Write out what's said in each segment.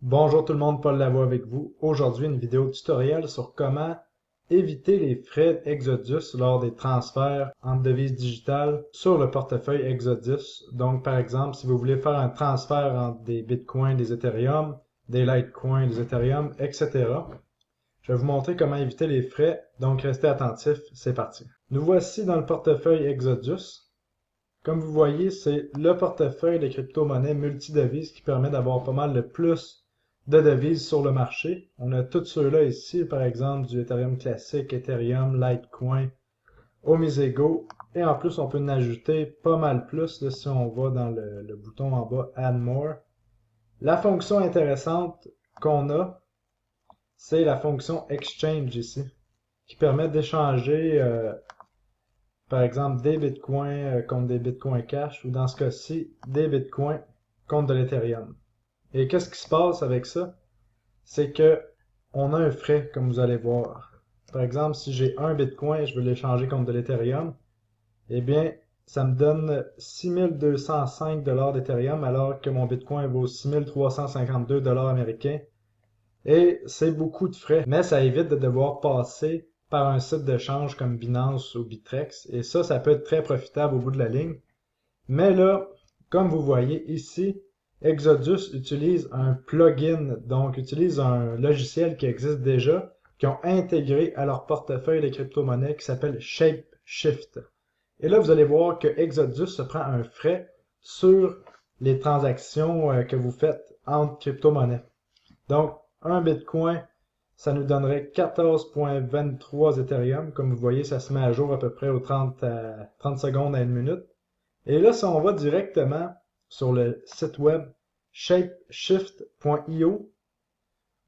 Bonjour tout le monde, Paul Lavoie avec vous. Aujourd'hui, une vidéo tutoriel sur comment éviter les frais Exodus lors des transferts en devises digitales sur le portefeuille Exodus. Donc, par exemple, si vous voulez faire un transfert entre des Bitcoins, des Ethereum, des Litecoins, des Ethereum, etc. Je vais vous montrer comment éviter les frais, donc restez attentifs, c'est parti. Nous voici dans le portefeuille Exodus. Comme vous voyez, c'est le portefeuille de crypto-monnaies multi-devises qui permet d'avoir pas mal de plus de devises sur le marché. On a tous ceux-là ici, par exemple du Ethereum classique, Ethereum, Litecoin, Omisego. Et en plus, on peut en ajouter pas mal plus là, si on va dans le bouton en bas Add More. La fonction intéressante qu'on a, c'est la fonction Exchange ici, qui permet d'échanger par exemple des bitcoins contre des bitcoins cash ou dans ce cas-ci des bitcoins contre de l'Ethereum. Et qu'est-ce qui se passe avec ça? C'est que on a un frais comme vous allez voir. Par exemple, si j'ai un bitcoin et je veux l'échanger contre de l'Ethereum, eh bien, ça me donne 6205 $ d'Ethereum alors que mon bitcoin vaut 6352 $ américains. Et c'est beaucoup de frais, mais ça évite de devoir passer par un site d'échange comme Binance ou Bittrex. Et ça peut être très profitable au bout de la ligne. Mais là, comme vous voyez ici, Exodus utilise un plugin, donc utilise un logiciel qui existe déjà, qui ont intégré à leur portefeuille de crypto-monnaies qui s'appelle Shapeshift. Et là, vous allez voir que Exodus se prend un frais sur les transactions que vous faites entre crypto-monnaies. Donc, un Bitcoin, ça nous donnerait 14,23 Ethereum. Comme vous voyez, ça se met à jour à peu près aux 30 secondes à 1 minute. Et là, si on va directement sur le site web shapeshift.io,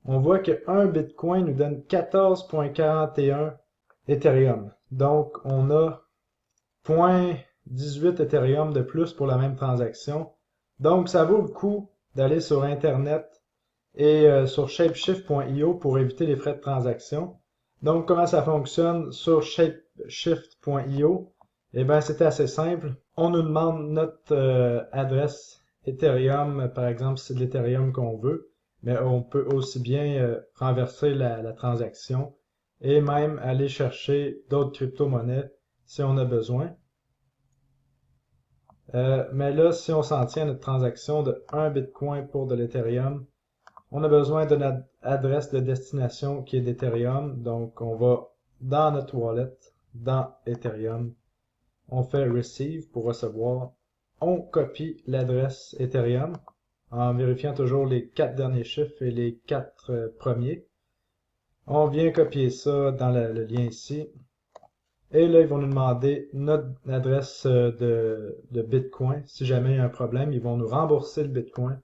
on voit que 1 Bitcoin nous donne 14,41 Ethereum. Donc, on a 0,18 Ethereum de plus pour la même transaction. Donc, ça vaut le coup d'aller sur Internet et sur shapeshift.io pour éviter les frais de transaction. Donc, comment ça fonctionne sur shapeshift.io? Eh bien, c'est assez simple. On nous demande notre adresse Ethereum, par exemple, si c'est de l'Ethereum qu'on veut, mais on peut aussi bien renverser la transaction et même aller chercher d'autres crypto-monnaies si on a besoin. Mais là, si on s'en tient à notre transaction de 1 Bitcoin pour de l'Ethereum, on a besoin d'une adresse de destination qui est d'Ethereum. Donc, on va dans notre wallet, dans Ethereum. On fait Receive pour recevoir. On copie l'adresse Ethereum en vérifiant toujours les 4 derniers chiffres et les 4 premiers. On vient copier ça dans le lien ici. Et là, ils vont nous demander notre adresse de Bitcoin. Si jamais il y a un problème, ils vont nous rembourser le Bitcoin.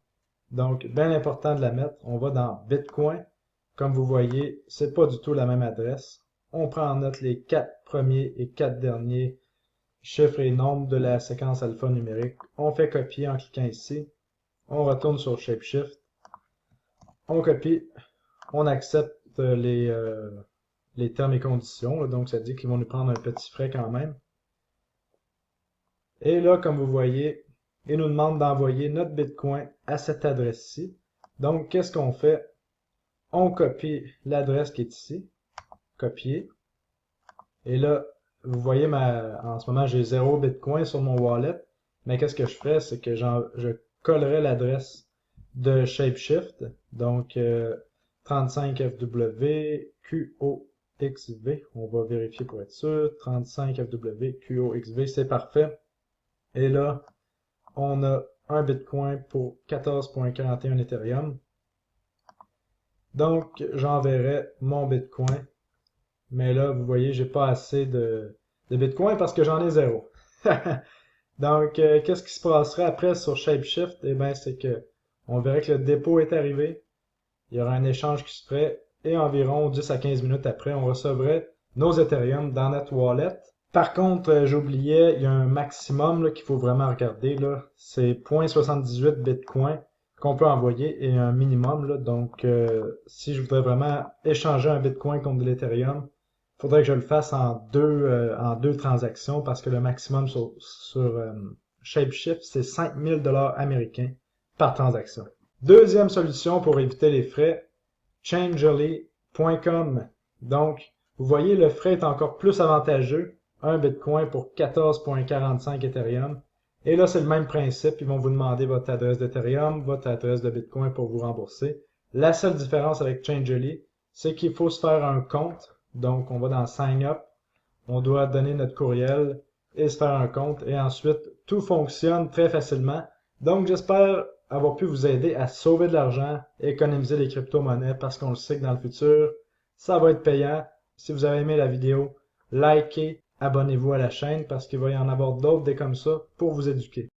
Donc, bien important de la mettre. On va dans Bitcoin. Comme vous voyez, c'est pas du tout la même adresse. On prend en note les 4 premiers et 4 derniers chiffres et nombres de la séquence alphanumérique. On fait copier en cliquant ici. On retourne sur Shapeshift. On copie. On accepte les termes et conditions. Donc, ça dit qu'ils vont nous prendre un petit frais quand même. Et là, comme vous voyez, il nous demande d'envoyer notre Bitcoin à cette adresse-ci. Donc, qu'est-ce qu'on fait? On copie l'adresse qui est ici. Copier. Et là, vous voyez, en ce moment, j'ai 0 Bitcoin sur mon wallet. Mais qu'est-ce que je ferais? C'est que je collerai l'adresse de Shapeshift. Donc, 35FW QOXV. On va vérifier pour être sûr. 35FW QOXV, c'est parfait. Et là, on a un Bitcoin pour 14,41 Ethereum. Donc, j'enverrai mon Bitcoin. Mais là, vous voyez, j'ai pas assez de Bitcoin parce que j'en ai 0. Donc, qu'est-ce qui se passerait après sur Shapeshift? Eh bien, c'est que on verrait que le dépôt est arrivé. Il y aura un échange qui se ferait. Et environ 10 à 15 minutes après, on recevrait nos Ethereum dans notre wallet. Par contre, j'oubliais, il y a un maximum qu'il faut vraiment regarder. C'est 0,78 Bitcoin qu'on peut envoyer et un minimum. Donc, si je voudrais vraiment échanger un Bitcoin contre de l'Ethereum, il faudrait que je le fasse en deux transactions parce que le maximum sur Shapeshift, c'est 5000 $ américains par transaction. Deuxième solution pour éviter les frais, Changelly.com. Donc, vous voyez, le frais est encore plus avantageux. 1 Bitcoin pour 14,45 Ethereum. Et là, c'est le même principe. Ils vont vous demander votre adresse d'Ethereum, votre adresse de Bitcoin pour vous rembourser. La seule différence avec Changelly, c'est qu'il faut se faire un compte. Donc, on va dans Sign Up. On doit donner notre courriel et se faire un compte. Et ensuite, tout fonctionne très facilement. Donc, j'espère avoir pu vous aider à sauver de l'argent et économiser les crypto-monnaies parce qu'on le sait que dans le futur, ça va être payant. Si vous avez aimé la vidéo, likez, abonnez-vous à la chaîne parce qu'il va y en avoir d'autres des comme ça pour vous éduquer.